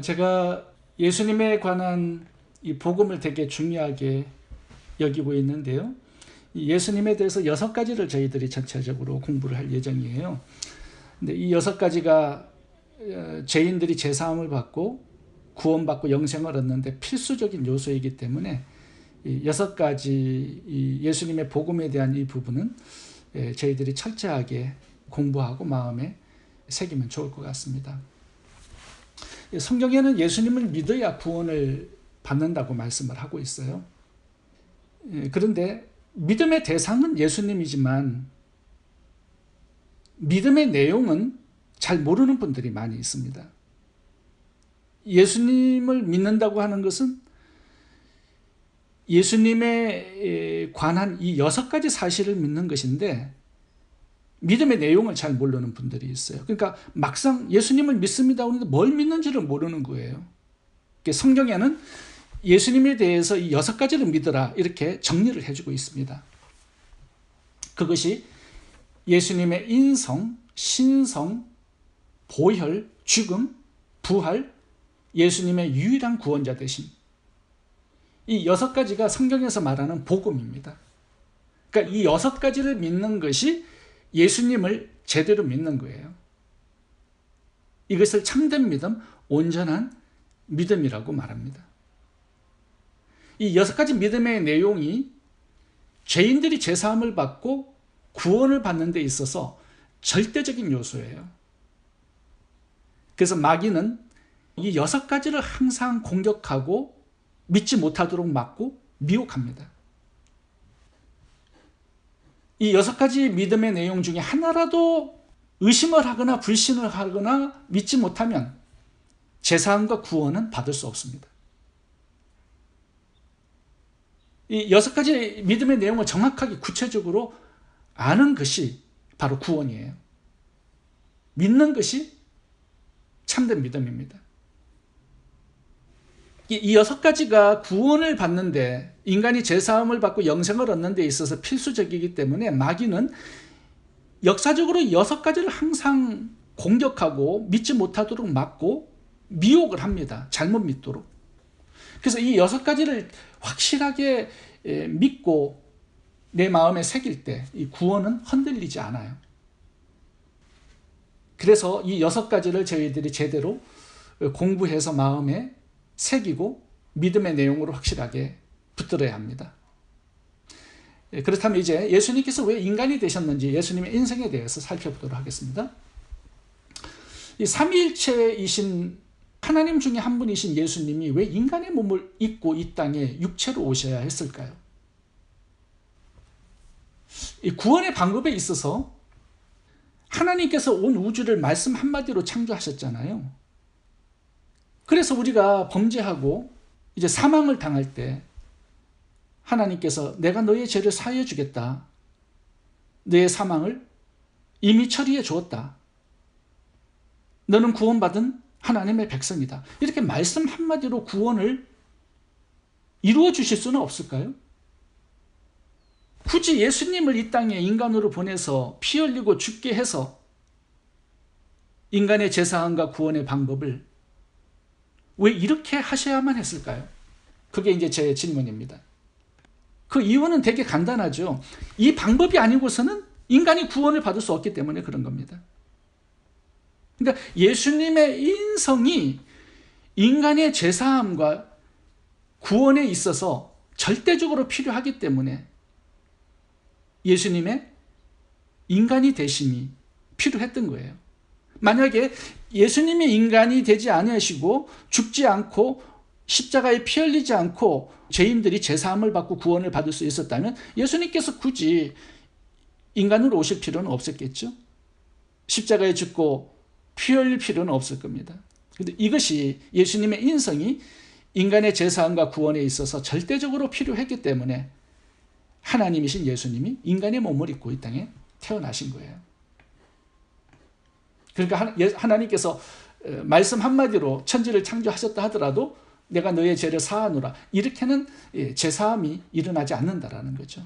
제가 예수님에 관한 이 복음을 되게 중요하게 여기고 있는데요. 이 예수님에 대해서 6가지를 저희들이 전체적으로 공부를 할 예정이에요. 근데 이 6가지가 죄인들이 제사함을 받고 구원받고 영생을 얻는데 필수적인 요소이기 때문에 이 6가지 이 예수님의 복음에 대한 이 부분은 저희들이 철저하게 공부하고 마음에 새기면 좋을 것 같습니다. 성경에는 예수님을 믿어야 구원을 받는다고 말씀을 하고 있어요. 그런데 믿음의 대상은 예수님이지만 믿음의 내용은 잘 모르는 분들이 많이 있습니다. 예수님을 믿는다고 하는 것은 예수님에 관한 이 6가지 사실을 믿는 것인데 믿음의 내용을 잘 모르는 분들이 있어요. 그러니까 막상 예수님을 믿습니다 하는데 뭘 믿는지를 모르는 거예요. 성경에는 예수님에 대해서 이 6가지를 믿어라 이렇게 정리를 해주고 있습니다. 그것이 예수님의 인성, 신성, 보혈, 죽음, 부활, 예수님의 유일한 구원자 되심. 이 6가지가 성경에서 말하는 복음입니다. 그러니까 이 6가지를 믿는 것이 예수님을 제대로 믿는 거예요. 이것을 참된 믿음, 온전한 믿음이라고 말합니다. 이 6가지 믿음의 내용이 죄인들이 제사함을 받고 구원을 받는 데 있어서 절대적인 요소예요. 그래서 마귀는 이 6가지를 항상 공격하고 믿지 못하도록 막고 미혹합니다. 이 6가지 믿음의 내용 중에 하나라도 의심을 하거나 불신을 하거나 믿지 못하면 제사함과 구원은 받을 수 없습니다. 이 6가지 믿음의 내용을 정확하게 구체적으로 아는 것이 바로 구원이에요. 믿는 것이 참된 믿음입니다. 이 6가지가 구원을 받는데 인간이 제사함을 받고 영생을 얻는 데 있어서 필수적이기 때문에 마귀는 역사적으로 6가지를 항상 공격하고 믿지 못하도록 막고 미혹을 합니다. 잘못 믿도록. 그래서 이 6가지를 확실하게 믿고 내 마음에 새길 때 이 구원은 흔들리지 않아요. 그래서 이 6가지를 저희들이 제대로 공부해서 마음에 새기고 믿음의 내용으로 확실하게 붙들어야 합니다. 그렇다면 이제 예수님께서 왜 인간이 되셨는지 예수님의 인생에 대해서 살펴보도록 하겠습니다. 이 삼위일체이신 하나님 중에 한 분이신 예수님이 왜 인간의 몸을 입고 이 땅에 육체로 오셔야 했을까요? 이 구원의 방법에 있어서 하나님께서 온 우주를 말씀 한마디로 창조하셨잖아요. 그래서 우리가 범죄하고 이제 사망을 당할 때 하나님께서 내가 너의 죄를 사하여 주겠다. 너의 사망을 이미 처리해 주었다. 너는 구원받은 하나님의 백성이다. 이렇게 말씀 한마디로 구원을 이루어 주실 수는 없을까요? 굳이 예수님을 이 땅에 인간으로 보내서 피 흘리고 죽게 해서 인간의 제사함과 구원의 방법을 왜 이렇게 하셔야만 했을까요? 그게 이제 제 질문입니다. 그 이유는 되게 간단하죠. 이 방법이 아니고서는 인간이 구원을 받을 수 없기 때문에 그런 겁니다. 그러니까 예수님의 인성이 인간의 제사함과 구원에 있어서 절대적으로 필요하기 때문에 예수님의 인간이 되심이 필요했던 거예요. 만약에 예수님이 인간이 되지 않으시고 죽지 않고 십자가에 피 흘리지 않고 죄인들이 제사함을 받고 구원을 받을 수 있었다면 예수님께서 굳이 인간으로 오실 필요는 없었겠죠. 십자가에 죽고 피 흘릴 필요는 없을 겁니다. 그런데 이것이 예수님의 인성이 인간의 제사함과 구원에 있어서 절대적으로 필요했기 때문에 하나님이신 예수님이 인간의 몸을 입고 이 땅에 태어나신 거예요. 그러니까 하나님께서 말씀 한마디로 천지를 창조하셨다 하더라도 내가 너의 죄를 사하노라 이렇게는 제사함이 일어나지 않는다라는 거죠.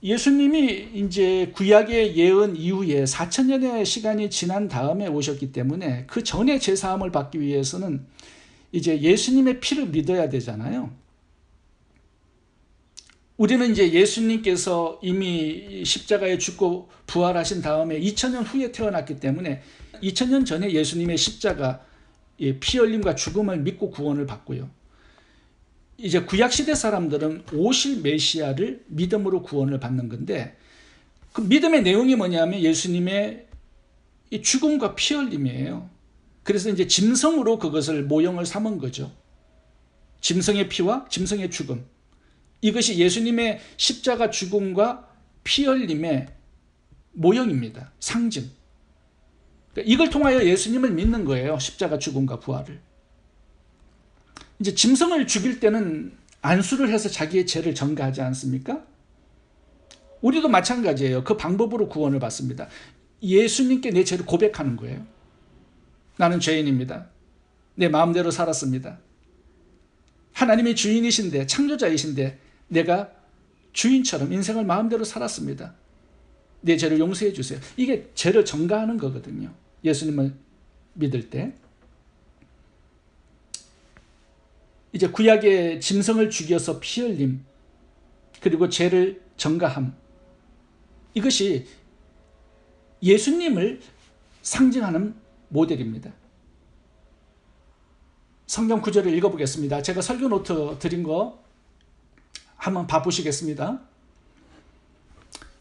예수님이 이제 구약의 예언 이후에 4천년의 시간이 지난 다음에 오셨기 때문에 그 전에 제사함을 받기 위해서는 이제 예수님의 피를 믿어야 되잖아요. 우리는 이제 예수님께서 이미 십자가에 죽고 부활하신 다음에 2000년 후에 태어났기 때문에 2000년 전에 예수님의 십자가 피 흘림과 죽음을 믿고 구원을 받고요. 이제 구약시대 사람들은 오실 메시아를 믿음으로 구원을 받는 건데, 그 믿음의 내용이 뭐냐면 예수님의 이 죽음과 피 흘림이에요. 그래서 이제 짐승으로 그것을 모형을 삼은 거죠. 짐승의 피와 짐승의 죽음. 이것이 예수님의 십자가 죽음과 피 흘림의 모형입니다. 상징. 이걸 통하여 예수님을 믿는 거예요. 십자가 죽음과 부활을. 이제 짐승을 죽일 때는 안수를 해서 자기의 죄를 전가하지 않습니까? 우리도 마찬가지예요. 그 방법으로 구원을 받습니다. 예수님께 내 죄를 고백하는 거예요. 나는 죄인입니다. 내 마음대로 살았습니다. 하나님이 주인이신데, 창조자이신데 내가 주인처럼 인생을 마음대로 살았습니다. 내 죄를 용서해 주세요. 이게 죄를 전가하는 거거든요. 예수님을 믿을 때. 이제 구약의 짐승을 죽여서 피 흘림, 그리고 죄를 전가함, 이것이 예수님을 상징하는 모델입니다. 성경 구절을 읽어보겠습니다. 제가 설교 노트 드린 거 한번 봐보시겠습니다.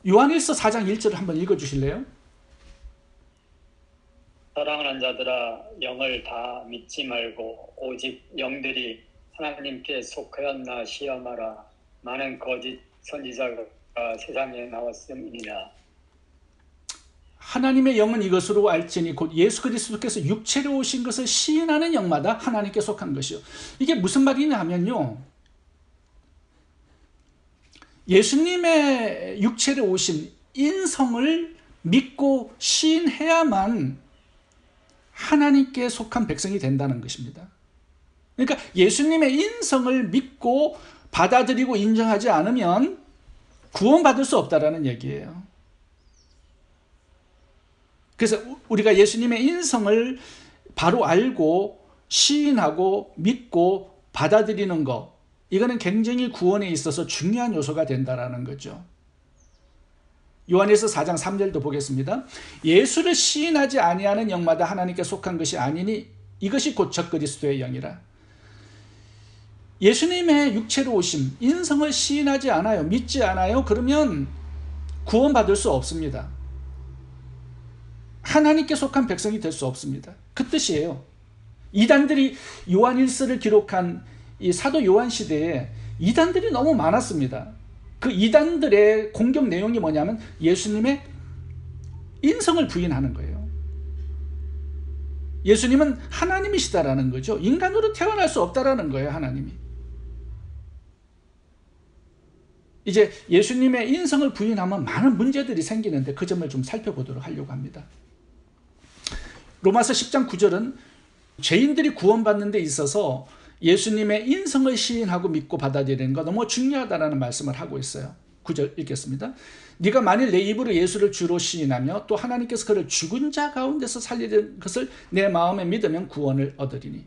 요한일서 4장 1절을 한번 읽어주실래요? 사랑하는 자들아, 영을 다 믿지 말고 오직 영들이 하나님께 속하였나 시험하라. 많은 거짓 선지자가 세상에 나왔음이니라. 하나님의 영은 이것으로 알지니 곧 예수 그리스도께서 육체로 오신 것을 시인하는 영마다 하나님께 속한 것이요. 이게 무슨 말이냐 하면요, 예수님의 육체로 오신 인성을 믿고 시인해야만 하나님께 속한 백성이 된다는 것입니다. 그러니까 예수님의 인성을 믿고 받아들이고 인정하지 않으면 구원받을 수 없다라는 얘기예요. 그래서 우리가 예수님의 인성을 바로 알고 시인하고 믿고 받아들이는 것, 이거는 굉장히 구원에 있어서 중요한 요소가 된다라는 거죠. 요한일서 4장 3절도 보겠습니다. 예수를 시인하지 아니하는 영마다 하나님께 속한 것이 아니니 이것이 곧 적그리스도의 영이라. 예수님의 육체로 오심, 인성을 시인하지 않아요, 믿지 않아요, 그러면 구원받을 수 없습니다. 하나님께 속한 백성이 될 수 없습니다. 그 뜻이에요. 이단들이 요한일서를 기록한 이 사도 요한 시대에 이단들이 너무 많았습니다. 그 이단들의 공격 내용이 뭐냐면 예수님의 인성을 부인하는 거예요. 예수님은 하나님이시다라는 거죠. 인간으로 태어날 수 없다라는 거예요, 하나님이. 이제 예수님의 인성을 부인하면 많은 문제들이 생기는데 그 점을 좀 살펴보도록 하려고 합니다. 로마서 10장 9절은 죄인들이 구원받는 데 있어서 예수님의 인성을 시인하고 믿고 받아들이는 거 너무 중요하다는 말씀을 하고 있어요. 9절 읽겠습니다. 네가 만일 내 입으로 예수를 주로 시인하며 또 하나님께서 그를 죽은 자 가운데서 살리는 것을 내 마음에 믿으면 구원을 얻으리니.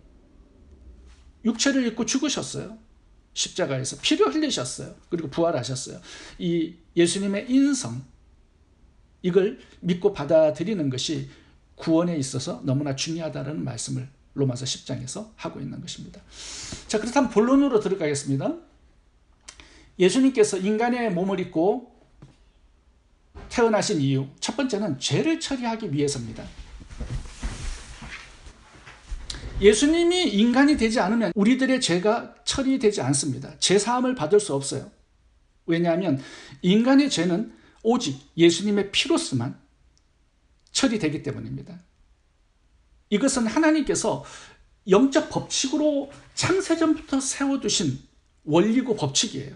육체를 입고 죽으셨어요. 십자가에서 피를 흘리셨어요. 그리고 부활하셨어요. 이 예수님의 인성, 이걸 믿고 받아들이는 것이 구원에 있어서 너무나 중요하다는 말씀을 로마서 10장에서 하고 있는 것입니다. 자, 그렇다면 본론으로 들어가겠습니다. 예수님께서 인간의 몸을 입고 태어나신 이유, 첫 번째는 죄를 처리하기 위해서입니다. 예수님이 인간이 되지 않으면 우리들의 죄가 처리되지 않습니다. 죄사함을 받을 수 없어요. 왜냐하면 인간의 죄는 오직 예수님의 피로서만 처리되기 때문입니다. 이것은 하나님께서 영적 법칙으로 창세전부터 세워두신 원리고 법칙이에요.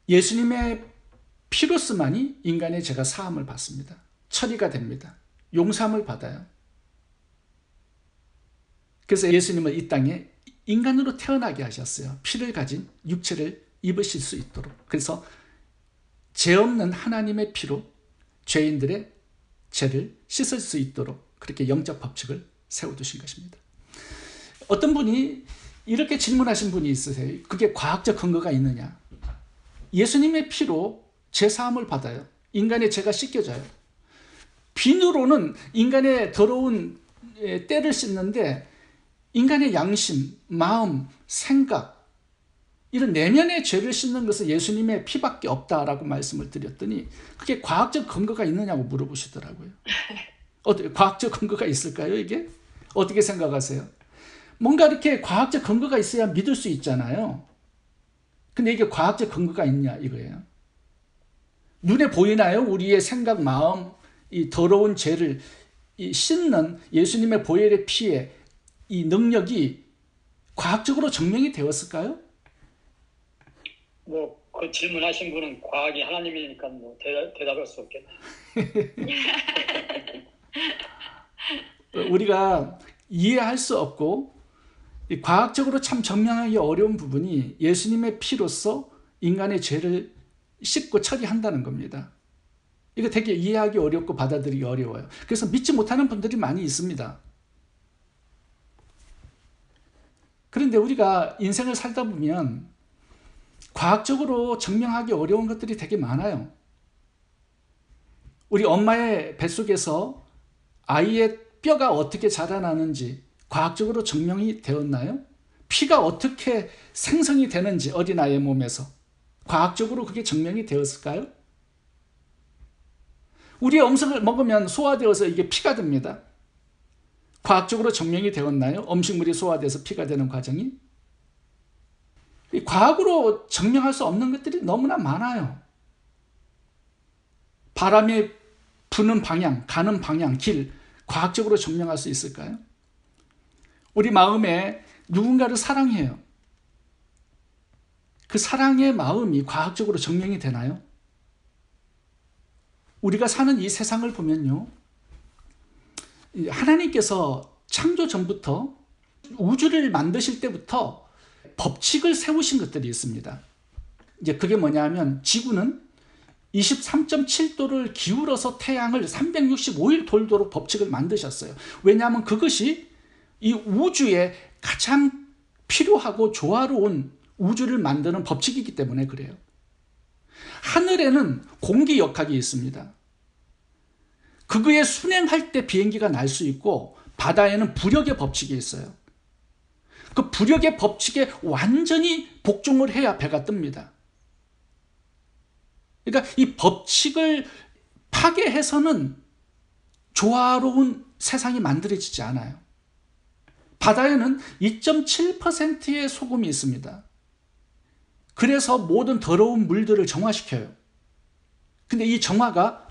예수님의 피로서만이 인간의 죄가 사함을 받습니다. 처리가 됩니다. 용서함을 받아요. 그래서 예수님은 이 땅에 인간으로 태어나게 하셨어요. 피를 가진 육체를 입으실 수 있도록. 그래서 죄 없는 하나님의 피로 죄인들의 죄를 씻을 수 있도록 그렇게 영적 법칙을 세워두신 것입니다. 어떤 분이 이렇게 질문하신 분이 있으세요. 그게 과학적 근거가 있느냐? 예수님의 피로 죄사함을 받아요. 인간의 죄가 씻겨져요. 비누로는 인간의 더러운 때를 씻는데 인간의 양심, 마음, 생각 이런 내면의 죄를 씻는 것은 예수님의 피밖에 없다라고 말씀을 드렸더니 그게 과학적 근거가 있느냐고 물어보시더라고요. 과학적 근거가 있을까요, 이게? 어떻게 생각하세요? 뭔가 이렇게 과학적 근거가 있어야 믿을 수 있잖아요. 근데 이게 과학적 근거가 있냐 이거예요. 눈에 보이나요? 우리의 생각, 마음, 이 더러운 죄를 씻는 예수님의 보혈의 피에 이 능력이 과학적으로 증명이 되었을까요? 그 질문하신 분은 과학이 하나님이니까 대답할 수 없겠네요. 우리가 이해할 수 없고 과학적으로 참 증명하기 어려운 부분이 예수님의 피로서 인간의 죄를 씻고 처리한다는 겁니다. 이거 되게 이해하기 어렵고 받아들이기 어려워요. 그래서 믿지 못하는 분들이 많이 있습니다. 그런데 우리가 인생을 살다 보면 과학적으로 증명하기 어려운 것들이 되게 많아요. 우리 엄마의 뱃속에서 아이의 뼈가 어떻게 자라나는지 과학적으로 증명이 되었나요? 피가 어떻게 생성이 되는지 어린아이의 몸에서 과학적으로 그게 증명이 되었을까요? 우리의 음식을 먹으면 소화되어서 이게 피가 됩니다. 과학적으로 증명이 되었나요? 음식물이 소화돼서 피가 되는 과정이? 과학으로 증명할 수 없는 것들이 너무나 많아요. 바람이 부는 방향, 가는 방향, 길, 과학적으로 증명할 수 있을까요? 우리 마음에 누군가를 사랑해요. 그 사랑의 마음이 과학적으로 증명이 되나요? 우리가 사는 이 세상을 보면요. 하나님께서 창조 전부터 우주를 만드실 때부터 법칙을 세우신 것들이 있습니다. 이제 그게 뭐냐면 지구는 23.7도를 기울어서 태양을 365일 돌도록 법칙을 만드셨어요. 왜냐하면 그것이 이 우주에 가장 필요하고 조화로운 우주를 만드는 법칙이기 때문에 그래요. 하늘에는 공기 역학이 있습니다. 그거에 순행할 때 비행기가 날 수 있고 바다에는 부력의 법칙이 있어요. 그 부력의 법칙에 완전히 복종을 해야 배가 뜹니다. 그러니까 이 법칙을 파괴해서는 조화로운 세상이 만들어지지 않아요. 바다에는 2.7%의 소금이 있습니다. 그래서 모든 더러운 물들을 정화시켜요. 근데 이 정화가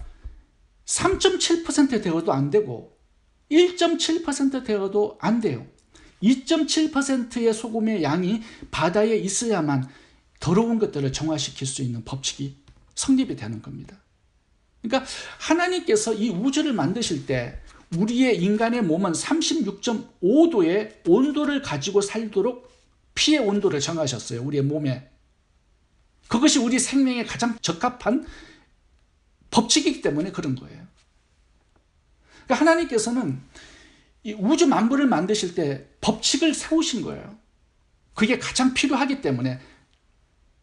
3.7% 되어도 안 되고 1.7% 되어도 안 돼요. 2.7%의 소금의 양이 바다에 있어야만 더러운 것들을 정화시킬 수 있는 법칙이 성립이 되는 겁니다. 그러니까 하나님께서 이 우주를 만드실 때 우리의 인간의 몸은 36.5도의 온도를 가지고 살도록 피의 온도를 정하셨어요. 우리의 몸에. 그것이 우리 생명에 가장 적합한 법칙이기 때문에 그런 거예요. 그러니까 하나님께서는 이 우주 만물을 만드실 때 법칙을 세우신 거예요. 그게 가장 필요하기 때문에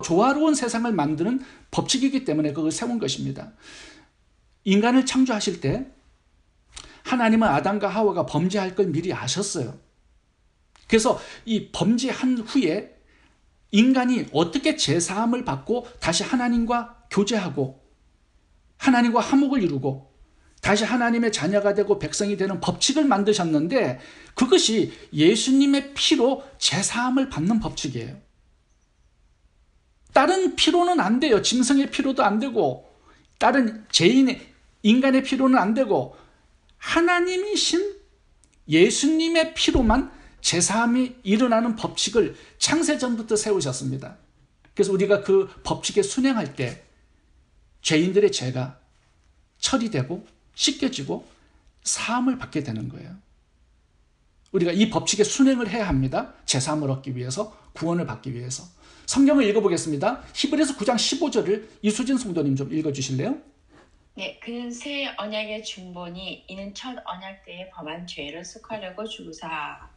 조화로운 세상을 만드는 법칙이기 때문에 그걸 세운 것입니다. 인간을 창조하실 때 하나님은 아담과 하와가 범죄할 걸 미리 아셨어요. 그래서 이 범죄한 후에 인간이 어떻게 죄사함을 받고 다시 하나님과 교제하고 하나님과 화목을 이루고 다시 하나님의 자녀가 되고 백성이 되는 법칙을 만드셨는데 그것이 예수님의 피로 죄사함을 받는 법칙이에요. 다른 피로는 안 돼요. 짐승의 피로도 안 되고 다른 인간의 피로는 안 되고 하나님이신 예수님의 피로만 죄사함이 일어나는 법칙을 창세전부터 세우셨습니다. 그래서 우리가 그 법칙에 순행할 때 죄인들의 죄가 처리되고 씻겨지고 사함을 받게 되는 거예요. 우리가 이 법칙에 순행을 해야 합니다. 죄사함을 얻기 위해서 구원을 받기 위해서. 성경을 읽어보겠습니다. 히브리서 9장 15절을 이수진 성도님 좀 읽어주실래요? 네, 그는 새 언약의 중보니 이는 첫 언약 때에 범한 죄를 속하려고 주사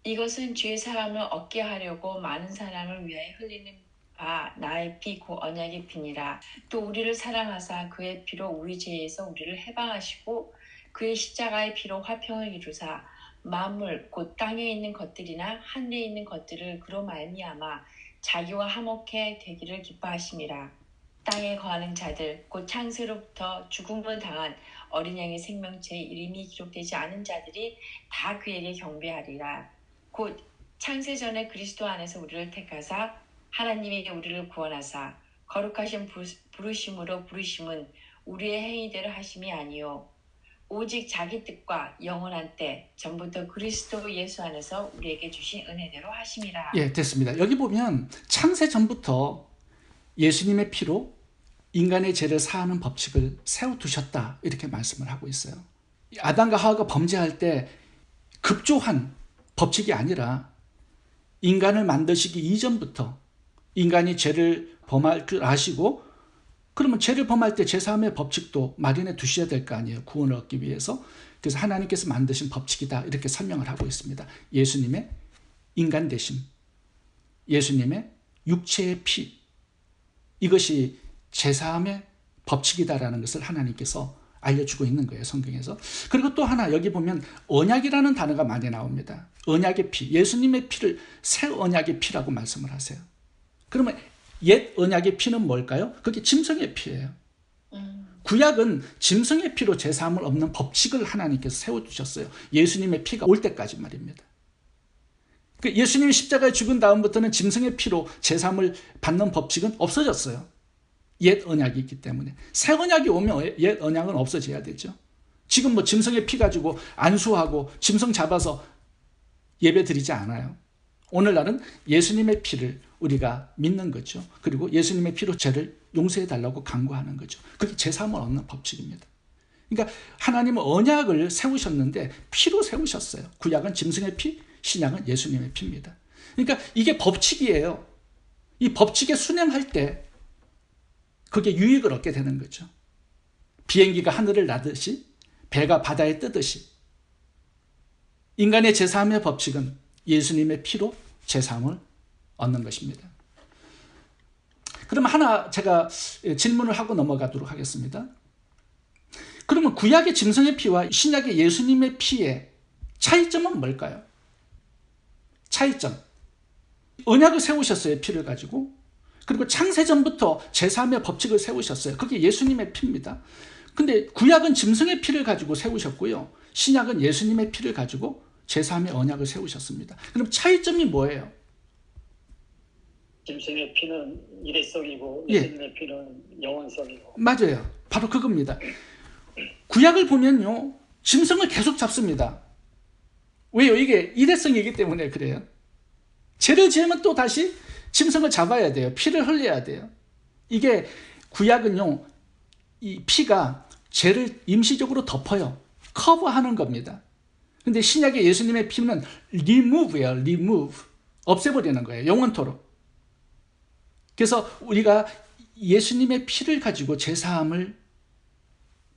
이것은 죄 사함을 얻게 하려고 많은 사람을 위하여 흘리는 바 나의 피 곧 언약의 피니라. 또 우리를 사랑하사 그의 피로 우리 죄에서 우리를 해방하시고 그의 십자가의 피로 화평을 이루사 만물 곧 땅에 있는 것들이나 하늘에 있는 것들을 그로 말미암아 자기와 화목해 되기를 기뻐하심이라. 땅에 거하는 자들 곧 창세로부터 죽음을 당한 어린 양의 생명체의 이름이 기록되지 않은 자들이 다 그에게 경배하리라. 곧 창세 전에 그리스도 안에서 우리를 택하사 하나님이 우리를 구원하사 거룩하신 부르심으로 부르심은 우리의 행위대로 하심이 아니요 오직 자기 뜻과 영원한 때 전부터 그리스도 예수 안에서 우리에게 주신 은혜대로 하심이라. 예, 됐습니다. 여기 보면 창세 전부터 예수님의 피로 인간의 죄를 사하는 법칙을 세워두셨다 이렇게 말씀을 하고 있어요. 아담과 하와가 범죄할 때 급조한 법칙이 아니라 인간을 만드시기 이전부터 인간이 죄를 범할 줄 아시고 그러면 죄를 범할 때 제사함의 법칙도 마련해 두셔야 될 거 아니에요. 구원을 얻기 위해서. 그래서 하나님께서 만드신 법칙이다 이렇게 설명을 하고 있습니다. 예수님의 인간 되심, 예수님의 육체의 피, 이것이 제사함의 법칙이다라는 것을 하나님께서 알려주고 있는 거예요. 성경에서. 그리고 또 하나 여기 보면 언약이라는 단어가 많이 나옵니다. 언약의 피, 예수님의 피를 새 언약의 피라고 말씀을 하세요. 그러면 옛 언약의 피는 뭘까요? 그게 짐승의 피예요. 구약은 짐승의 피로 제사함을 얻는 법칙을 하나님께서 세워두셨어요. 예수님의 피가 올 때까지 말입니다. 예수님이 십자가에 죽은 다음부터는 짐승의 피로 제사함을 받는 법칙은 없어졌어요. 옛 언약이 있기 때문에. 새 언약이 오면 옛 언약은 없어져야 되죠. 지금 뭐 짐승의 피 가지고 안수하고 짐승 잡아서 예배 드리지 않아요. 오늘날은 예수님의 피를 우리가 믿는 거죠. 그리고 예수님의 피로 죄를 용서해 달라고 간구하는 거죠. 그게 제사함을 얻는 법칙입니다. 그러니까 하나님은 언약을 세우셨는데 피로 세우셨어요. 구약은 짐승의 피, 신약은 예수님의 피입니다. 그러니까 이게 법칙이에요. 이 법칙에 순행할 때 그게 유익을 얻게 되는 거죠. 비행기가 하늘을 나듯이 배가 바다에 뜨듯이 인간의 제사함의 법칙은 예수님의 피로 제사함을 얻는 것입니다. 그럼 하나 제가 질문을 하고 넘어가도록 하겠습니다. 그러면 구약의 짐승의 피와 신약의 예수님의 피의 차이점은 뭘까요? 차이점. 언약을 세우셨어요. 피를 가지고. 그리고 창세전부터 제사함의 법칙을 세우셨어요. 그게 예수님의 피입니다. 근데 구약은 짐승의 피를 가지고 세우셨고요. 신약은 예수님의 피를 가지고 제사함의 언약을 세우셨습니다. 그럼 차이점이 뭐예요? 짐승의 피는 일회성이고 예. 예수님의 피는 영원성이고. 맞아요. 바로 그겁니다. 구약을 보면요. 짐승을 계속 잡습니다. 왜요? 이게 일회성이기 때문에 그래요. 죄를 지으면 또 다시 짐승을 잡아야 돼요. 피를 흘려야 돼요. 이게 구약은요. 이 피가 죄를 임시적으로 덮어요. 커버하는 겁니다. 근데 신약의 예수님의 피는 remove예요. remove. 없애버리는 거예요. 영원토록. 그래서 우리가 예수님의 피를 가지고 제사함을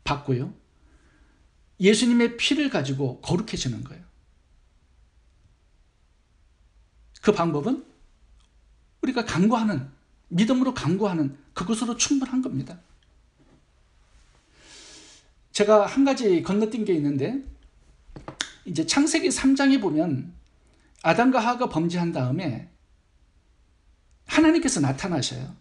받고요. 예수님의 피를 가지고 거룩해지는 거예요. 그 방법은 우리가 간구하는, 믿음으로 간구하는 그것으로 충분한 겁니다. 제가 한 가지 건너뛴 게 있는데, 이제 창세기 3장에 보면 아담과 하와가 범죄한 다음에 하나님께서 나타나셔요.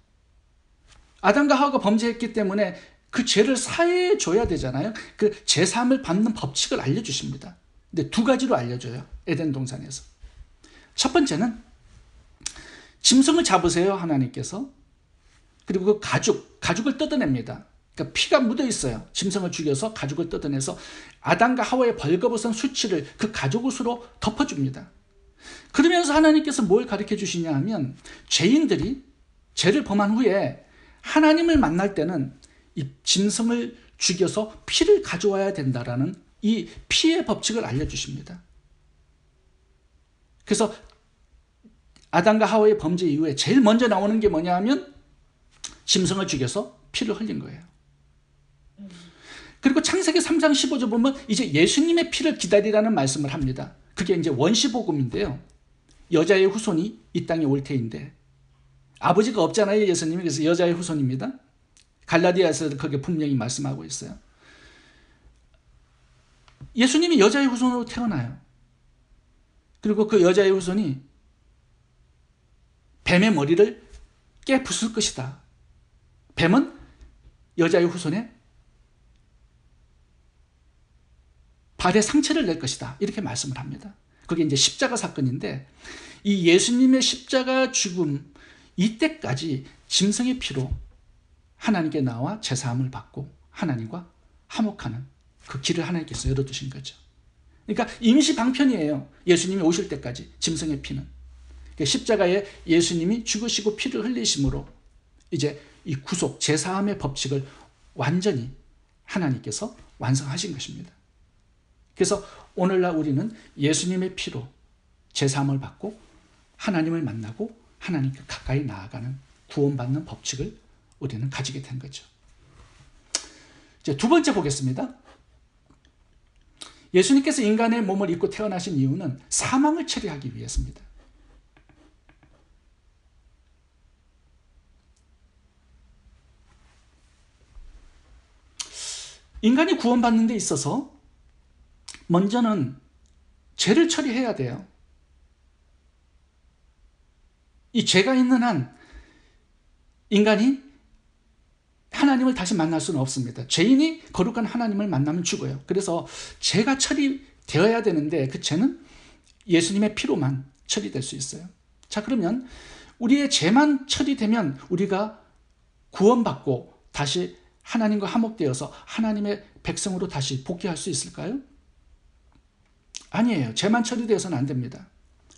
아담과 하와가 범죄했기 때문에 그 죄를 사해 줘야 되잖아요. 그 제사함을 받는 법칙을 알려주십니다. 근데 두 가지로 알려줘요. 에덴 동산에서. 첫 번째는 짐승을 잡으세요. 하나님께서. 그리고 그 가죽을 뜯어냅니다. 그러니까 피가 묻어 있어요. 짐승을 죽여서 가죽을 뜯어내서 아담과 하와의 벌거벗은 수치를 그 가죽옷으로 덮어줍니다. 그러면서 하나님께서 뭘 가르쳐 주시냐 하면 죄인들이 죄를 범한 후에 하나님을 만날 때는 이 짐승을 죽여서 피를 가져와야 된다라는 이 피의 법칙을 알려주십니다. 그래서 아담과 하와의 범죄 이후에 제일 먼저 나오는 게 뭐냐 하면 짐승을 죽여서 피를 흘린 거예요. 그리고 창세기 3장 15절 보면 이제 예수님의 피를 기다리라는 말씀을 합니다. 그게 이제 원시복음인데요. 여자의 후손이 이 땅에 올 테인데 아버지가 없잖아요, 예수님이. 그래서 여자의 후손입니다. 갈라디아서도 그게 분명히 말씀하고 있어요. 예수님이 여자의 후손으로 태어나요. 그리고 그 여자의 후손이 뱀의 머리를 깨부술 것이다. 뱀은 여자의 후손에 발에 상처를 낼 것이다. 이렇게 말씀을 합니다. 그게 이제 십자가 사건인데 이 예수님의 십자가 죽음 이때까지 짐승의 피로 하나님께 나와 제사함을 받고 하나님과 화목하는 그 길을 하나님께서 열어두신 거죠. 그러니까 임시 방편이에요. 예수님이 오실 때까지 짐승의 피는. 그러니까 십자가에 예수님이 죽으시고 피를 흘리심으로 이제 이 구속 제사함의 법칙을 완전히 하나님께서 완성하신 것입니다. 그래서 오늘날 우리는 예수님의 피로 제사함을 받고 하나님을 만나고 하나님께 가까이 나아가는 구원받는 법칙을 우리는 가지게 된 거죠. 이제 두 번째 보겠습니다. 예수님께서 인간의 몸을 입고 태어나신 이유는 사망을 처리하기 위해서입니다. 인간이 구원받는 데 있어서 먼저는 죄를 처리해야 돼요. 이 죄가 있는 한 인간이 하나님을 다시 만날 수는 없습니다. 죄인이 거룩한 하나님을 만나면 죽어요. 그래서 죄가 처리되어야 되는데 그 죄는 예수님의 피로만 처리될 수 있어요. 자, 그러면 우리의 죄만 처리되면 우리가 구원받고 다시 하나님과 화목되어서 하나님의 백성으로 다시 복귀할 수 있을까요? 아니에요. 죄만 처리되어서는 안 됩니다.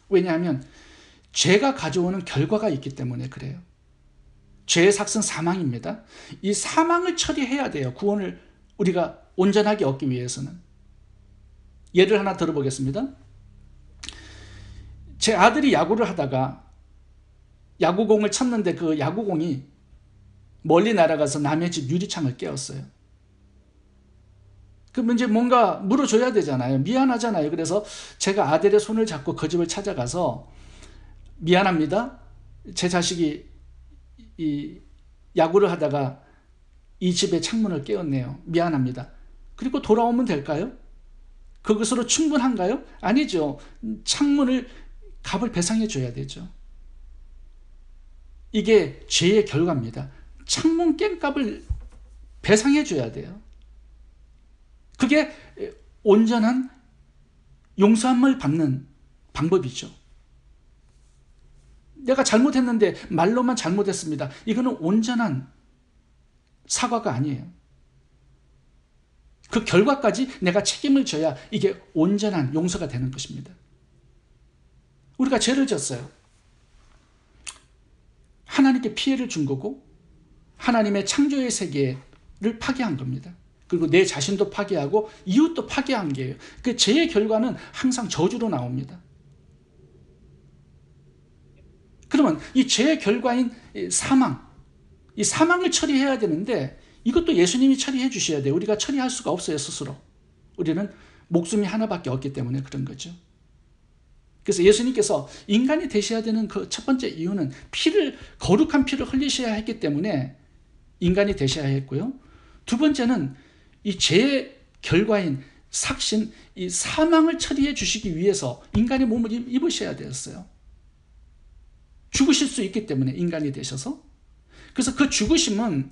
왜냐하면 죄가 가져오는 결과가 있기 때문에 그래요. 죄의 삭은 사망입니다. 이 사망을 처리해야 돼요. 구원을 우리가 온전하게 얻기 위해서는. 예를 하나 들어보겠습니다. 제 아들이 야구를 하다가 야구공을 쳤는데 그 야구공이 멀리 날아가서 남의 집 유리창을 깨었어요. 그러면 이제 뭔가 물어줘야 되잖아요. 미안하잖아요. 그래서 제가 아들의 손을 잡고 그 집을 찾아가서 미안합니다. 제 자식이 이 야구를 하다가 이 집의 창문을 깨었네요. 미안합니다. 그리고 돌아오면 될까요? 그것으로 충분한가요? 아니죠. 창문을 값을 배상해 줘야 되죠. 이게 죄의 결과입니다. 창문 깬 값을 배상해 줘야 돼요. 그게 온전한 용서함을 받는 방법이죠. 내가 잘못했는데 말로만 잘못했습니다. 이거는 온전한 사과가 아니에요. 그 결과까지 내가 책임을 져야 이게 온전한 용서가 되는 것입니다. 우리가 죄를 졌어요. 하나님께 피해를 준 거고 하나님의 창조의 세계를 파괴한 겁니다. 그리고 내 자신도 파괴하고 이웃도 파괴한 게예요. 그 죄의 결과는 항상 저주로 나옵니다. 그러면 이 죄의 결과인 사망, 이 사망을 처리해야 되는데 이것도 예수님이 처리해 주셔야 돼요. 우리가 처리할 수가 없어요, 스스로. 우리는 목숨이 하나밖에 없기 때문에 그런 거죠. 그래서 예수님께서 인간이 되셔야 되는 그 첫 번째 이유는 거룩한 피를 흘리셔야 했기 때문에 인간이 되셔야 했고요. 두 번째는 이 죄의 결과인 삭신, 이 사망을 처리해 주시기 위해서 인간의 몸을 입으셔야 되었어요. 죽으실 수 있기 때문에 인간이 되셔서. 그래서 그 죽으심은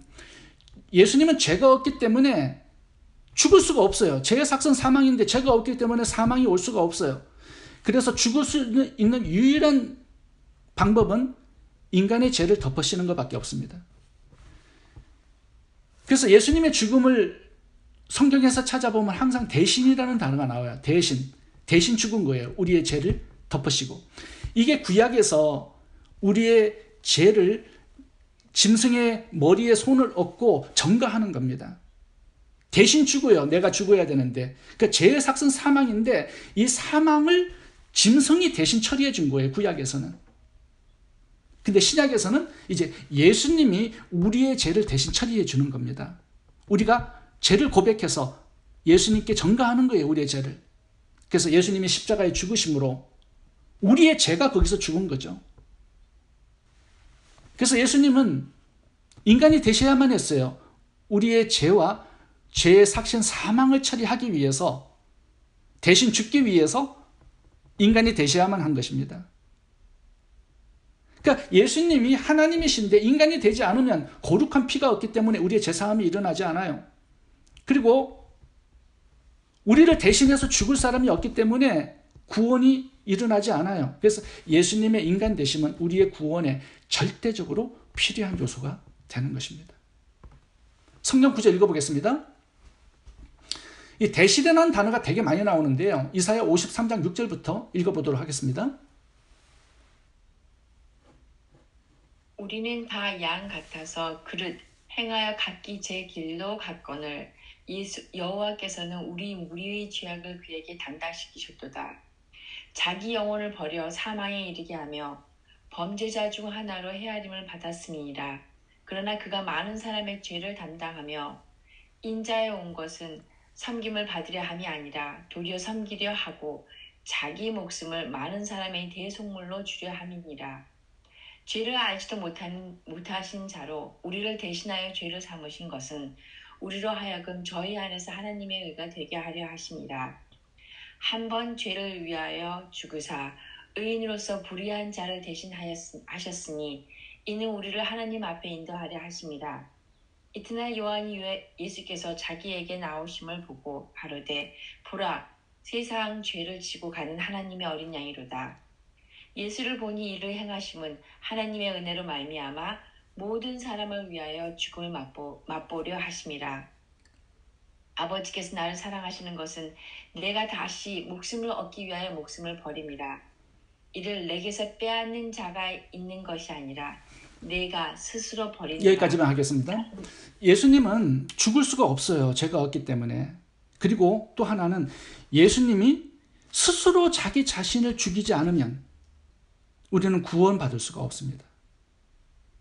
예수님은 죄가 없기 때문에 죽을 수가 없어요. 죄의 삭은 사망인데 죄가 없기 때문에 사망이 올 수가 없어요. 그래서 죽을 수 있는 유일한 방법은 인간의 죄를 덮으시는 것밖에 없습니다. 그래서 예수님의 죽음을 성경에서 찾아보면 항상 대신이라는 단어가 나와요. 대신 죽은 거예요. 우리의 죄를 덮으시고. 이게 구약에서 우리의 죄를 짐승의 머리에 손을 얹고 전가하는 겁니다. 대신 죽어요. 내가 죽어야 되는데. 그러니까 죄의 삭은 사망인데 이 사망을 짐승이 대신 처리해 준 거예요. 구약에서는. 근데 신약에서는 이제 예수님이 우리의 죄를 대신 처리해 주는 겁니다. 우리가 죄를 고백해서 예수님께 전가하는 거예요, 우리의 죄를. 그래서 예수님이 십자가에 죽으심으로 우리의 죄가 거기서 죽은 거죠. 그래서 예수님은 인간이 되셔야만 했어요. 우리의 죄와 죄의 삭신 사망을 처리하기 위해서, 대신 죽기 위해서 인간이 되셔야만 한 것입니다. 그러니까 예수님이 하나님이신데 인간이 되지 않으면 거룩한 피가 없기 때문에 우리의 죄사함이 일어나지 않아요. 그리고 우리를 대신해서 죽을 사람이 없기 때문에 구원이 일어나지 않아요. 그래서 예수님의 인간 되심은 우리의 구원에 절대적으로 필요한 요소가 되는 것입니다. 성경 구절 읽어보겠습니다. 이 대시되는 단어가 되게 많이 나오는데요. 이사야 53장 6절부터 읽어보도록 하겠습니다. 우리는 다 양 같아서 그릇 행하여 각기 제 길로 갔거늘 여호와께서는 우리 무리의 죄악을 그에게 담당시키셨도다. 자기 영혼을 버려 사망에 이르게 하며 범죄자 중 하나로 헤아림을 받았음이니라. 그러나 그가 많은 사람의 죄를 담당하며 인자에 온 것은 섬김을 받으려 함이 아니라 도리어 섬기려 하고 자기 목숨을 많은 사람의 대속물로 주려 함이니라. 죄를 알지도 못하신 자로 우리를 대신하여 죄를 삼으신 것은 우리로 하여금 저희 안에서 하나님의 의가 되게 하려 하심이라. 한 번 죄를 위하여 죽으사 의인으로서 불의한 자를 대신하셨으니 이는 우리를 하나님 앞에 인도하려 하심이라. 이튿날 요한이 예수께서 자기에게 나오심을 보고 가로되 보라 세상 죄를 지고 가는 하나님의 어린 양이로다. 예수를 보니 이를 행하심은 하나님의 은혜로 말미암아 모든 사람을 위하여 죽음을 맛보려 하심이라. 아버지께서 나를 사랑하시는 것은 내가 다시 목숨을 얻기 위하여 목숨을 버림이라. 이를 내게서 빼앗는 자가 있는 것이 아니라 내가 스스로 버리니라. 여기까지만 하겠습니다. 예수님은 죽을 수가 없어요. 죄가 없기 때문에. 그리고 또 하나는 예수님이 스스로 자기 자신을 죽이지 않으면 우리는 구원받을 수가 없습니다.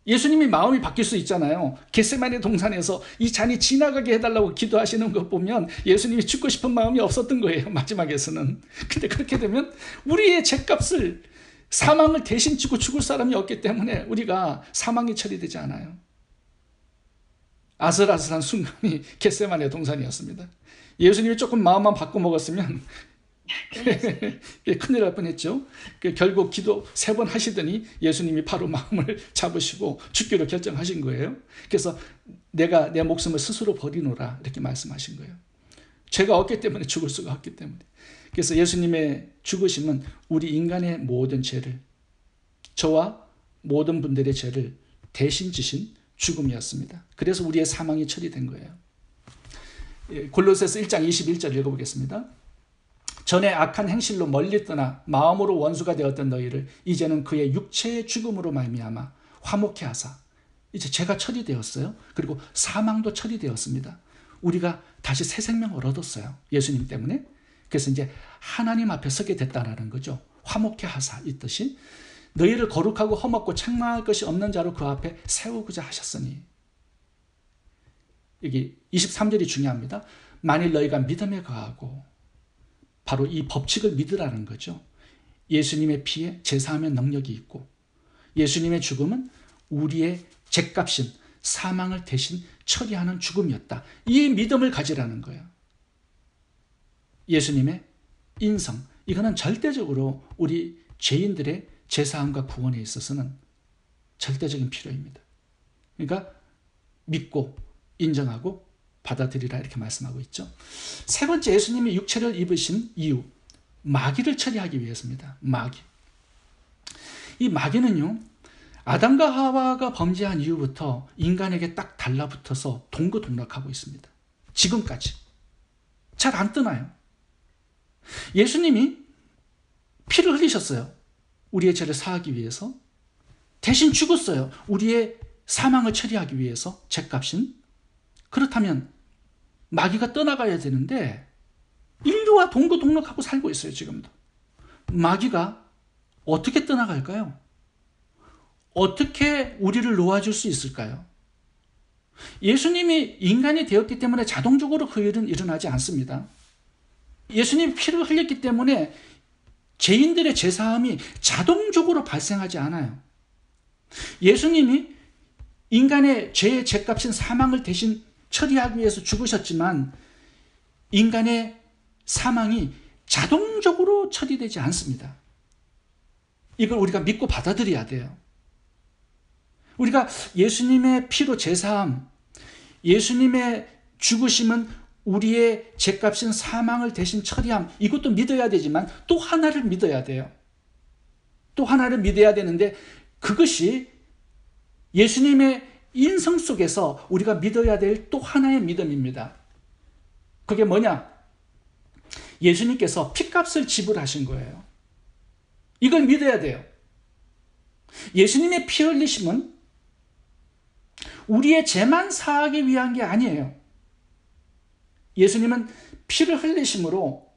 예수님이 마음이 바뀔 수 있잖아요. 겟세마네 동산에서 이 잔이 지나가게 해달라고 기도하시는 것 보면 예수님이 죽고 싶은 마음이 없었던 거예요. 마지막에서는. 근데 그렇게 되면 우리의 죄값을, 사망을 대신 지고 죽을 사람이 없기 때문에 우리가 사망이 처리되지 않아요. 아슬아슬한 순간이 겟세마네 동산이었습니다. 예수님이 조금 마음만 바꿔먹었으면 큰일 날 뻔했죠. 결국 기도 3번 하시더니 예수님이 바로 마음을 잡으시고 죽기로 결정하신 거예요. 그래서 내가 내 목숨을 스스로 버리노라 이렇게 말씀하신 거예요. 죄가 없기 때문에 죽을 수가 없기 때문에. 그래서 예수님의 죽으심은 우리 인간의 모든 죄를, 저와 모든 분들의 죄를 대신 지신 죽음이었습니다. 그래서 우리의 사망이 처리된 거예요. 골로새서 1장 21절 읽어보겠습니다. 전에 악한 행실로 멀리 떠나 마음으로 원수가 되었던 너희를 이제는 그의 육체의 죽음으로 말미암아 화목케 하사. 이제 죄가 처리되었어요. 그리고 사망도 처리되었습니다. 우리가 다시 새 생명을 얻었어요. 예수님 때문에. 그래서 이제 하나님 앞에 서게 됐다라는 거죠. 화목케 하사 이 뜻이 너희를 거룩하고 험없고 책망할 것이 없는 자로 그 앞에 세우고자 하셨으니. 여기 23절이 중요합니다. 만일 너희가 믿음에 거하고, 바로 이 법칙을 믿으라는 거죠. 예수님의 피에 제사하면 능력이 있고 예수님의 죽음은 우리의 죄값인 사망을 대신 처리하는 죽음이었다. 이 믿음을 가지라는 거예요. 예수님의 인성, 이거는 절대적으로 우리 죄인들의 제사함과 구원에 있어서는 절대적인 필요입니다. 그러니까 믿고 인정하고 받아들이라 이렇게 말씀하고 있죠. 세 번째, 예수님이 육체를 입으신 이유, 마귀를 처리하기 위해서입니다. 마귀. 이 마귀는요, 아담과 하와가 범죄한 이후부터 인간에게 딱 달라붙어서 동거동락하고 있습니다. 지금까지. 잘 안 떠나요. 예수님이 피를 흘리셨어요. 우리의 죄를 사하기 위해서. 대신 죽었어요. 우리의 사망을 처리하기 위해서, 죄값인. 그렇다면 마귀가 떠나가야 되는데 인류와 동거동락하고 살고 있어요. 지금도. 마귀가 어떻게 떠나갈까요? 어떻게 우리를 놓아줄 수 있을까요? 예수님이 인간이 되었기 때문에 자동적으로 그 일은 일어나지 않습니다. 예수님이 피를 흘렸기 때문에 죄인들의 죄사함이 자동적으로 발생하지 않아요. 예수님이 인간의 죄의 죄값인 사망을 대신 처리하기 위해서 죽으셨지만 인간의 사망이 자동적으로 처리되지 않습니다. 이걸 우리가 믿고 받아들여야 돼요. 우리가 예수님의 피로 죄사함, 예수님의 죽으심은 우리의 죄값인 사망을 대신 처리함, 이것도 믿어야 되지만 또 하나를 믿어야 돼요. 또 하나를 믿어야 되는데 그것이 예수님의 인성 속에서 우리가 믿어야 될 또 하나의 믿음입니다. 그게 뭐냐? 예수님께서 피값을 지불하신 거예요. 이걸 믿어야 돼요. 예수님의 피 흘리심은 우리의 죄만 사하기 위한 게 아니에요. 예수님은 피를 흘리심으로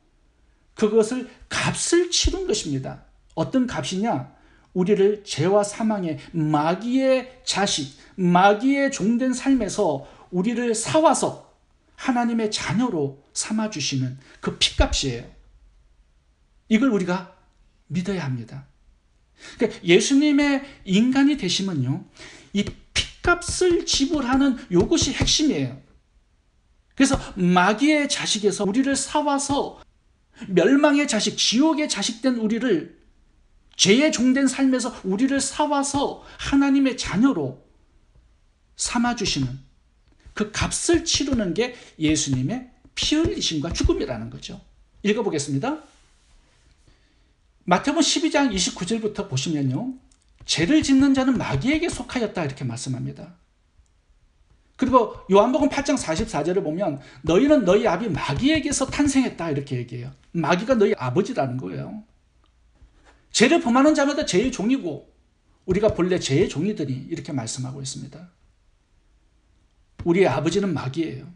그것을 값을 치른 것입니다. 어떤 값이냐? 우리를 죄와 사망의 마귀의 자식, 마귀의 종된 삶에서 우리를 사와서 하나님의 자녀로 삼아주시는 그 피값이에요. 이걸 우리가 믿어야 합니다. 그러니까 예수님의 인간이 되심은요, 이 피값을 지불하는 이것이 핵심이에요. 그래서 마귀의 자식에서 우리를 사와서 멸망의 자식, 지옥의 자식된 우리를, 죄의 종된 삶에서 우리를 사와서 하나님의 자녀로 삼아주시는 그 값을 치르는 게 예수님의 피 흘리심과 죽음이라는 거죠. 읽어보겠습니다. 마태복음 12장 29절부터 보시면요, 죄를 짓는 자는 마귀에게 속하였다 이렇게 말씀합니다. 그리고 요한복음 8장 44절을 보면 너희는 너희 아비 마귀에게서 탄생했다 이렇게 얘기해요. 마귀가 너희 아버지라는 거예요. 죄를 범하는 자마다 죄의 종이고 우리가 본래 죄의 종이들이 이렇게 말씀하고 있습니다. 우리의 아버지는 마귀예요.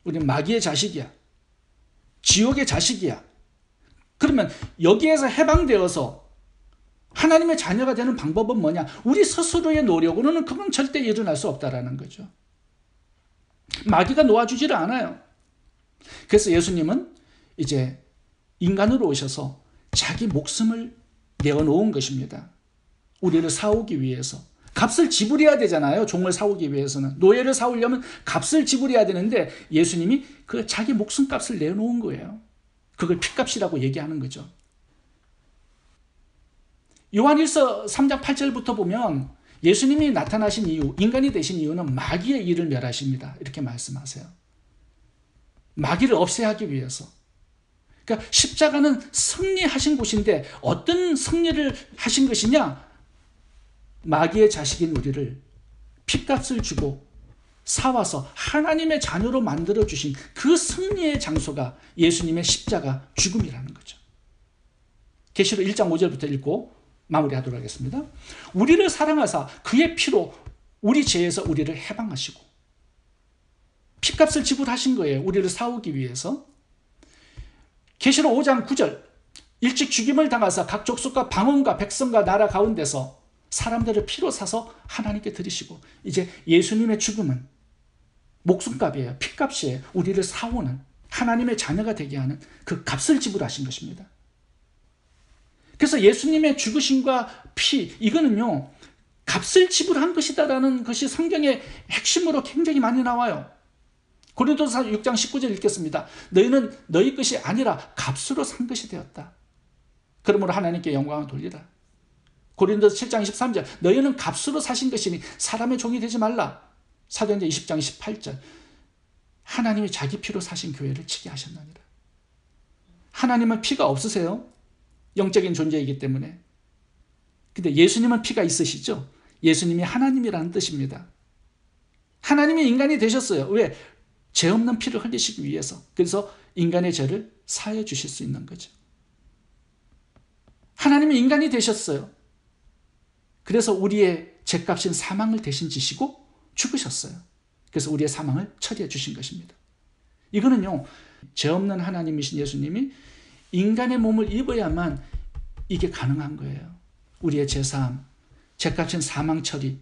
우리는 마귀의 자식이야. 지옥의 자식이야. 그러면 여기에서 해방되어서 하나님의 자녀가 되는 방법은 뭐냐? 우리 스스로의 노력으로는 그건 절대 일어날 수 없다라는 거죠. 마귀가 놓아주지를 않아요. 그래서 예수님은 이제 인간으로 오셔서 자기 목숨을 내어놓은 것입니다. 우리를 사오기 위해서. 값을 지불해야 되잖아요. 종을 사오기 위해서는. 노예를 사오려면 값을 지불해야 되는데 예수님이 그 자기 목숨값을 내놓은 거예요. 그걸 피값이라고 얘기하는 거죠. 요한일서 3장 8절부터 보면 예수님이 나타나신 이유, 인간이 되신 이유는 마귀의 일을 멸하십니다. 이렇게 말씀하세요. 마귀를 없애하기 위해서. 그러니까 십자가는 승리하신 곳인데 어떤 승리를 하신 것이냐? 마귀의 자식인 우리를 피값을 주고 사와서 하나님의 자녀로 만들어주신 그 승리의 장소가 예수님의 십자가 죽음이라는 거죠. 계시록 1장 5절부터 읽고 마무리하도록 하겠습니다. 우리를 사랑하사 그의 피로 우리 죄에서 우리를 해방하시고 피값을 지불하신 거예요. 우리를 사오기 위해서. 계시록 5장 9절 일찍 죽임을 당하사 각 족속과 방언과 백성과 나라 가운데서 사람들을 피로 사서 하나님께 드리시고 이제 예수님의 죽음은 목숨값이에요. 피값이에요. 우리를 사오는 하나님의 자녀가 되게 하는 그 값을 지불하신 것입니다. 그래서 예수님의 죽으심과 피 이거는요 값을 지불한 것이다라는 것이 성경의 핵심으로 굉장히 많이 나와요. 고린도서 6장 19절 읽겠습니다. 너희는 너희 것이 아니라 값으로 산 것이 되었다. 그러므로 하나님께 영광을 돌리라. 고린도서 7장 23절 너희는 값으로 사신 것이니 사람의 종이 되지 말라. 사도행전 20장 28절 하나님이 자기 피로 사신 교회를 치게 하셨느니라. 하나님은 피가 없으세요? 영적인 존재이기 때문에. 근데 예수님은 피가 있으시죠? 예수님이 하나님이라는 뜻입니다. 하나님이 인간이 되셨어요. 왜? 죄 없는 피를 흘리시기 위해서. 그래서 인간의 죄를 사해 주실 수 있는 거죠. 하나님이 인간이 되셨어요. 그래서 우리의 죄값인 사망을 대신 지시고 죽으셨어요. 그래서 우리의 사망을 처리해 주신 것입니다. 이거는요, 죄 없는 하나님이신 예수님이 인간의 몸을 입어야만 이게 가능한 거예요. 우리의 죄사함, 죄값은 사망 처리,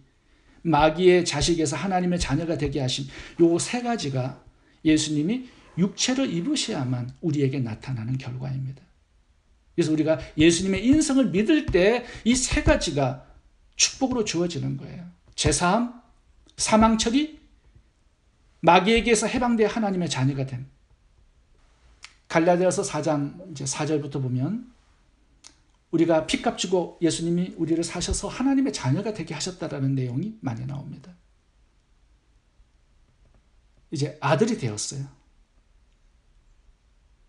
마귀의 자식에서 하나님의 자녀가 되게 하심, 요 세 가지가 예수님이 육체를 입으셔야만 우리에게 나타나는 결과입니다. 그래서 우리가 예수님의 인성을 믿을 때 이 세 가지가 축복으로 주어지는 거예요. 죄사함, 사망 처리, 마귀에게서 해방되어 하나님의 자녀가 됨. 갈라디아서 4장 이제 4절부터 보면 우리가 피값 주고 예수님이 우리를 사셔서 하나님의 자녀가 되게 하셨다라는 내용이 많이 나옵니다. 이제 아들이 되었어요.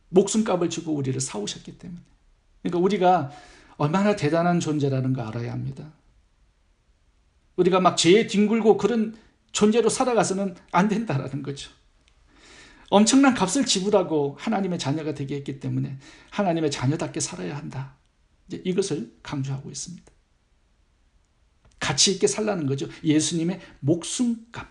목숨값을 주고 우리를 사오셨기 때문에. 그러니까 우리가 얼마나 대단한 존재라는 거 알아야 합니다. 우리가 막 죄에 뒹굴고 그런 존재로 살아가서는 안 된다라는 거죠. 엄청난 값을 지불하고 하나님의 자녀가 되게 했기 때문에 하나님의 자녀답게 살아야 한다. 이제 이것을 강조하고 있습니다. 가치 있게 살라는 거죠. 예수님의 목숨값.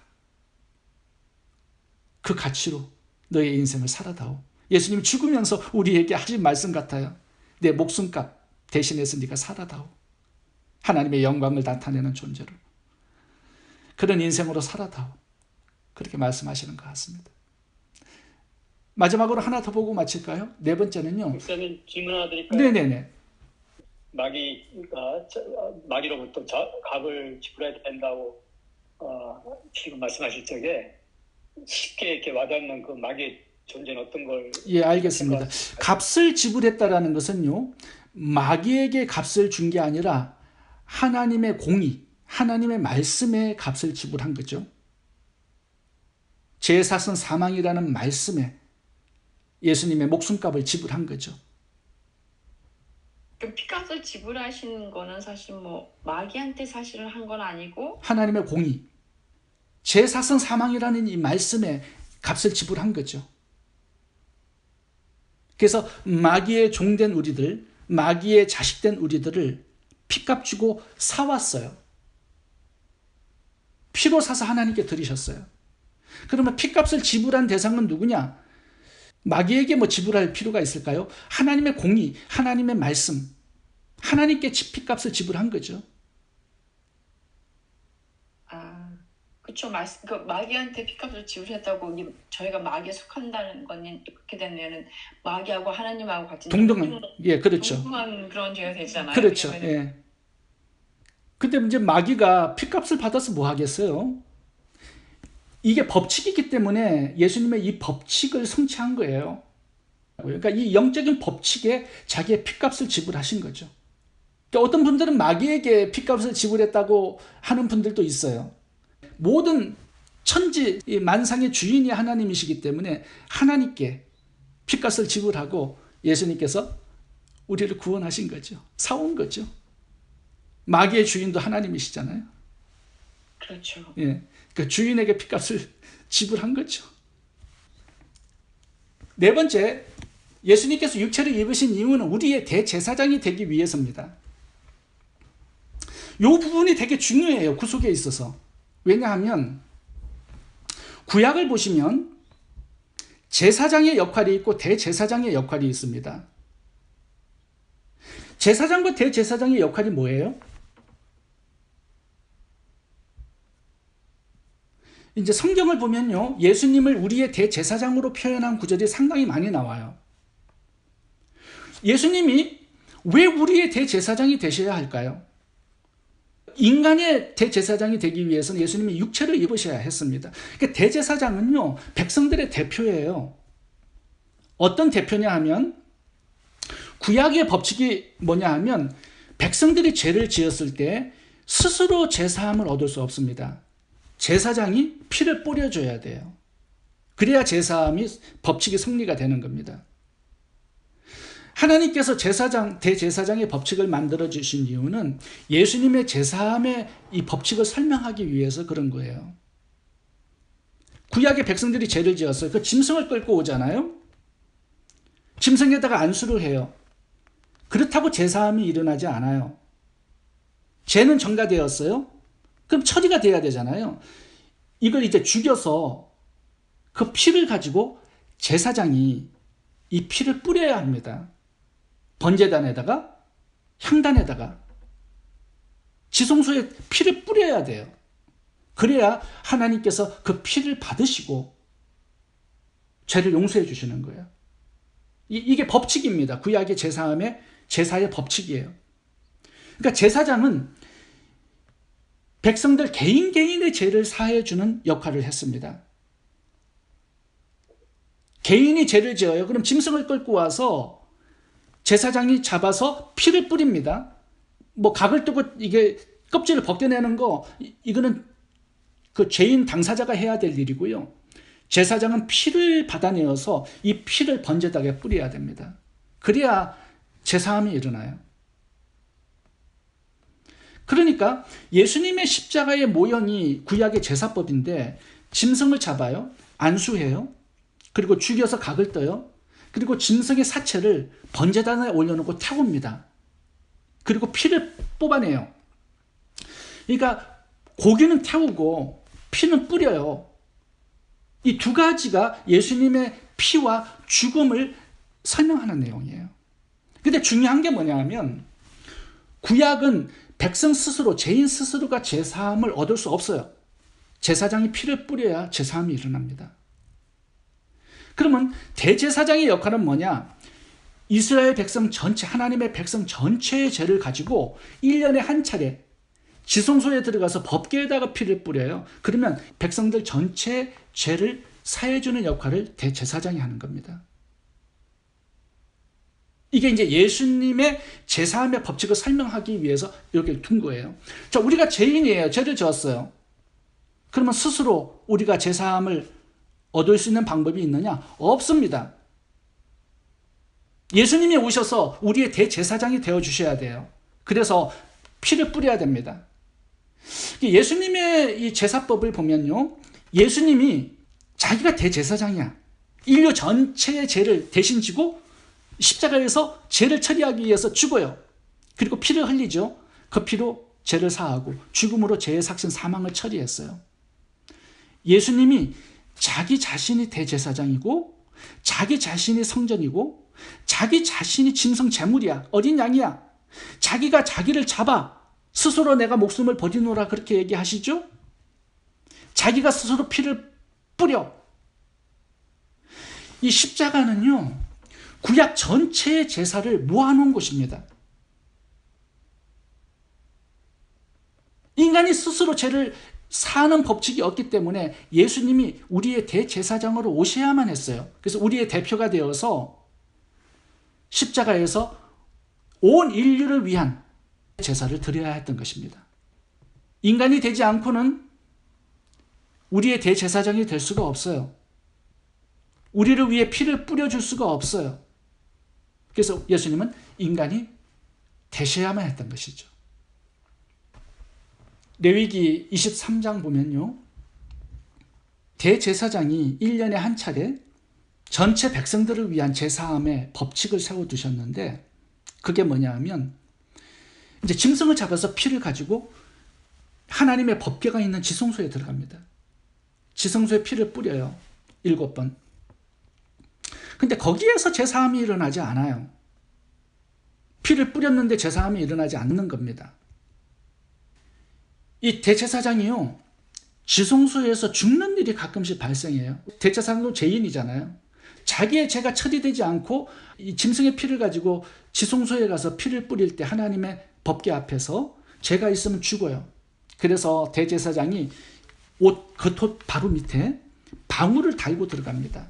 그 가치로 너의 인생을 살아다오. 예수님이 죽으면서 우리에게 하신 말씀 같아요. 내 목숨값 대신해서 네가 살아다오. 하나님의 영광을 나타내는 존재로. 그런 인생으로 살아다오. 그렇게 말씀하시는 것 같습니다. 마지막으로 하나 더 보고 마칠까요? 네 번째는요. 목사님 질문 하나 드릴까요? 네네네. 마귀로부터 값을 지불해야 된다고 지금 말씀하실 적에 쉽게 이렇게 와닿는 그 마귀의 존재는 어떤 걸? 예, 알겠습니다. 값을 지불했다라는 것은요, 마귀에게 값을 준 게 아니라 하나님의 공의, 하나님의 말씀에 값을 지불한 거죠. 죄사선 사망이라는 말씀에 예수님의 목숨값을 지불한 거죠. 그 피값을 지불하시는 거는 사실 뭐 마귀한테 사실을 한 건 아니고 하나님의 공의, 죄사선 사망이라는 이 말씀에 값을 지불한 거죠. 그래서 마귀의 종된 우리들, 마귀의 자식된 우리들을 피값 주고 사왔어요. 피로 사서 하나님께 드리셨어요. 그러면 피값을 지불한 대상은 누구냐? 마귀에게 뭐 지불할 필요가 있을까요? 하나님의 공의, 하나님의 말씀, 하나님께 피값을 지불한 거죠. 그쵸. 그 마귀한테 피값을 지불했다고 저희가 마귀에 속한다는 건 이렇게 되면은 마귀하고 하나님하고 같이 동등한, 예, 그렇죠. 동등한 그런 죄가 되잖아요. 그렇죠. 예. 근데 이제 마귀가 피값을 받아서 뭐 하겠어요? 이게 법칙이기 때문에 예수님의 이 법칙을 성취한 거예요. 그러니까 이 영적인 법칙에 자기의 피값을 지불하신 거죠. 그러니까 어떤 분들은 마귀에게 피값을 지불했다고 하는 분들도 있어요. 모든 천지 만상의 주인이 하나님이시기 때문에 하나님께 피값을 지불하고 예수님께서 우리를 구원하신 거죠. 사온 거죠. 마귀의 주인도 하나님이시잖아요. 그렇죠. 예, 그 주인에게 피값을 지불한 거죠. 네 번째, 예수님께서 육체를 입으신 이유는 우리의 대제사장이 되기 위해서입니다. 이 부분이 되게 중요해요. 구속에 있어서. 왜냐하면 구약을 보시면 제사장의 역할이 있고 대제사장의 역할이 있습니다. 제사장과 대제사장의 역할이 뭐예요? 이제 성경을 보면요, 예수님을 우리의 대제사장으로 표현한 구절이 상당히 많이 나와요. 예수님이 왜 우리의 대제사장이 되셔야 할까요? 인간의 대제사장이 되기 위해서는 예수님이 육체를 입으셔야 했습니다. 그러니까 대제사장은요, 백성들의 대표예요. 어떤 대표냐 하면, 구약의 법칙이 뭐냐 하면, 백성들이 죄를 지었을 때 스스로 제사함을 얻을 수 없습니다. 제사장이 피를 뿌려줘야 돼요. 그래야 제사함이 법칙이 성리가 되는 겁니다. 하나님께서 대제사장의 법칙을 만들어주신 이유는 예수님의 제사함의 이 법칙을 설명하기 위해서 그런 거예요. 구약의 백성들이 죄를 지었어요. 그 짐승을 끌고 오잖아요. 짐승에다가 안수를 해요. 그렇다고 제사함이 일어나지 않아요. 죄는 전가되었어요. 그럼 처리가 돼야 되잖아요. 이걸 이제 죽여서 그 피를 가지고 제사장이 이 피를 뿌려야 합니다. 번제단에다가, 향단에다가, 지성소에 피를 뿌려야 돼요. 그래야 하나님께서 그 피를 받으시고 죄를 용서해 주시는 거예요. 이게 법칙입니다. 구약의 제사의 법칙이에요. 그러니까 제사장은 백성들 개인의 죄를 사해 주는 역할을 했습니다. 개인이 죄를 지어요. 그럼 짐승을 끌고 와서 제사장이 잡아서 피를 뿌립니다. 뭐 각을 뜨고 이게 껍질을 벗겨내는 거, 이거는 그 죄인 당사자가 해야 될 일이고요. 제사장은 피를 받아내어서 이 피를 번제닭에 뿌려야 됩니다. 그래야 제사함이 일어나요. 그러니까 예수님의 십자가의 모형이 구약의 제사법인데, 짐승을 잡아요. 안수해요. 그리고 죽여서 각을 떠요. 그리고 짐승의 사체를 번제단에 올려놓고 태웁니다. 그리고 피를 뽑아내요. 그러니까 고기는 태우고 피는 뿌려요. 이 두 가지가 예수님의 피와 죽음을 설명하는 내용이에요. 근데 중요한 게 뭐냐 하면, 구약은 백성 스스로, 죄인 스스로가 제사함을 얻을 수 없어요. 제사장이 피를 뿌려야 제사함이 일어납니다. 그러면 대제사장의 역할은 뭐냐? 이스라엘 백성 전체, 하나님의 백성 전체의 죄를 가지고 1년에 한 차례 지성소에 들어가서 법궤에다가 피를 뿌려요. 그러면 백성들 전체의 죄를 사해주는 역할을 대제사장이 하는 겁니다. 이게 이제 예수님의 제사함의 법칙을 설명하기 위해서 여기를 둔 거예요. 자, 우리가 죄인이에요. 죄를 지었어요. 그러면 스스로 우리가 제사함을 얻을 수 있는 방법이 있느냐? 없습니다. 예수님이 오셔서 우리의 대제사장이 되어주셔야 돼요. 그래서 피를 뿌려야 됩니다. 예수님의 이 제사법을 보면요, 예수님이 자기가 대제사장이야. 인류 전체의 죄를 대신 지고 십자가에서 죄를 처리하기 위해서 죽어요. 그리고 피를 흘리죠. 그 피로 죄를 사하고 죽음으로 죄의 삭신 사망을 처리했어요. 예수님이 자기 자신이 대제사장이고, 자기 자신이 성전이고, 자기 자신이 짐승 제물이야. 어린 양이야. 자기가 자기를 잡아 스스로 내가 목숨을 버리노라 그렇게 얘기하시죠. 자기가 스스로 피를 뿌려. 이 십자가는요, 구약 전체의 제사를 모아놓은 곳입니다. 인간이 스스로 죄를 사는 법칙이 없기 때문에 예수님이 우리의 대제사장으로 오셔야만 했어요. 그래서 우리의 대표가 되어서 십자가에서 온 인류를 위한 제사를 드려야 했던 것입니다. 인간이 되지 않고는 우리의 대제사장이 될 수가 없어요. 우리를 위해 피를 뿌려줄 수가 없어요. 그래서 예수님은 인간이 되셔야만 했던 것이죠. 레위기 23장 보면요, 대제사장이 1년에 한 차례 전체 백성들을 위한 제사함의 법칙을 세워두셨는데, 그게 뭐냐 하면, 이제 짐승을 잡아서 피를 가지고 하나님의 법궤가 있는 지성소에 들어갑니다. 지성소에 피를 뿌려요. 7번. 근데 거기에서 제사함이 일어나지 않아요. 피를 뿌렸는데 제사함이 일어나지 않는 겁니다. 이 대제사장이요, 지성소에서 죽는 일이 가끔씩 발생해요. 대제사장도 죄인이잖아요. 자기의 죄가 처리되지 않고 이 짐승의 피를 가지고 지성소에 가서 피를 뿌릴 때 하나님의 법궤 앞에서 죄가 있으면 죽어요. 그래서 대제사장이 옷 겉옷 바로 밑에 방울을 달고 들어갑니다.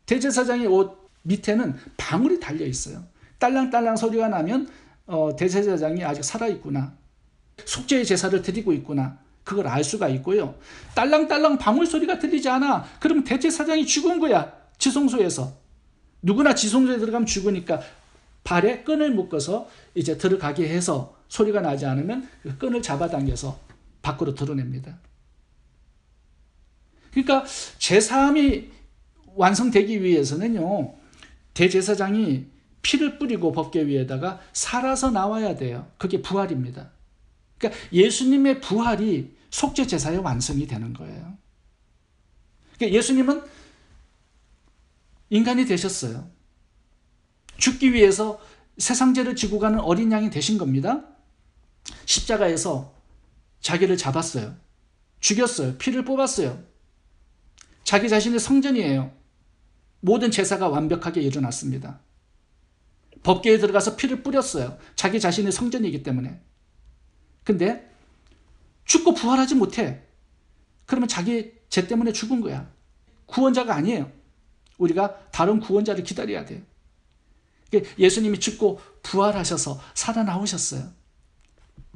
대제사장의 옷 밑에는 방울이 달려 있어요. 딸랑딸랑 소리가 나면 대제사장이 아직 살아있구나, 속죄의 제사를 드리고 있구나, 그걸 알 수가 있고요. 딸랑딸랑 방울 소리가 들리지 않아, 그럼 대제사장이 죽은 거야. 지성소에서 누구나 지성소에 들어가면 죽으니까 발에 끈을 묶어서 이제 들어가게 해서 소리가 나지 않으면 그 끈을 잡아당겨서 밖으로 드러냅니다. 그러니까 제사함이 완성되기 위해서는요, 대제사장이 피를 뿌리고 법궤 위에다가 살아서 나와야 돼요. 그게 부활입니다. 그러니까 예수님의 부활이 속죄 제사의 완성이 되는 거예요. 그러니까 예수님은 인간이 되셨어요. 죽기 위해서 세상 죄를 지고 가는 어린 양이 되신 겁니다. 십자가에서 자기를 잡았어요. 죽였어요. 피를 뽑았어요. 자기 자신의 성전이에요. 모든 제사가 완벽하게 일어났습니다. 법궤에 들어가서 피를 뿌렸어요. 자기 자신의 성전이기 때문에. 근데 죽고 부활하지 못해. 그러면 자기 죄 때문에 죽은 거야. 구원자가 아니에요. 우리가 다른 구원자를 기다려야 돼요. 예수님이 죽고 부활하셔서 살아나오셨어요.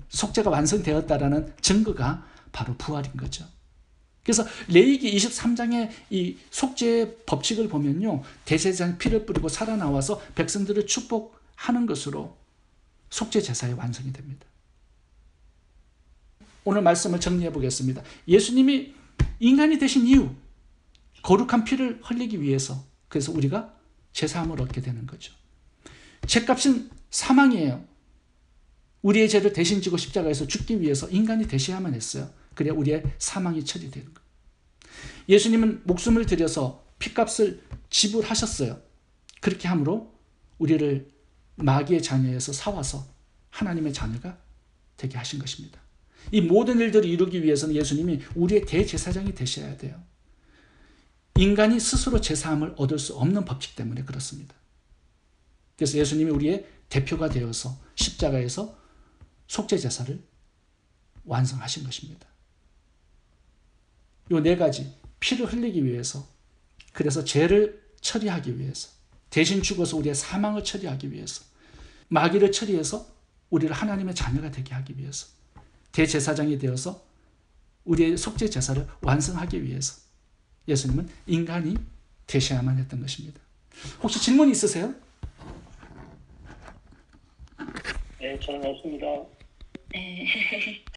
속죄가 완성되었다라는 증거가 바로 부활인 거죠. 그래서 레위기 23장의 이 속죄의 법칙을 보면요, 대제사장이 피를 뿌리고 살아나와서 백성들을 축복하는 것으로 속죄 제사의 완성이 됩니다. 오늘 말씀을 정리해 보겠습니다. 예수님이 인간이 되신 이유, 거룩한 피를 흘리기 위해서, 그래서 우리가 제사함을 얻게 되는 거죠. 죄값은 사망이에요. 우리의 죄를 대신 지고 십자가에서 죽기 위해서 인간이 되셔야만 했어요. 그래야 우리의 사망이 처리되는 거예요. 예수님은 목숨을 들여서 피값을 지불하셨어요. 그렇게 함으로 우리를 마귀의 자녀에서 사와서 하나님의 자녀가 되게 하신 것입니다. 이 모든 일들을 이루기 위해서는 예수님이 우리의 대제사장이 되셔야 돼요. 인간이 스스로 제사함을 얻을 수 없는 법칙 때문에 그렇습니다. 그래서 예수님이 우리의 대표가 되어서 십자가에서 속죄 제사를 완성하신 것입니다. 이 네 가지, 피를 흘리기 위해서, 그래서 죄를 처리하기 위해서, 대신 죽어서 우리의 사망을 처리하기 위해서, 마귀를 처리해서 우리를 하나님의 자녀가 되게 하기 위해서, 대제사장이 되어서 우리의 속죄 제사를 완성하기 위해서 예수님은 인간이 되셔야만 했던 것입니다. 혹시 질문 있으세요? 네, 저는 없습니다. 네.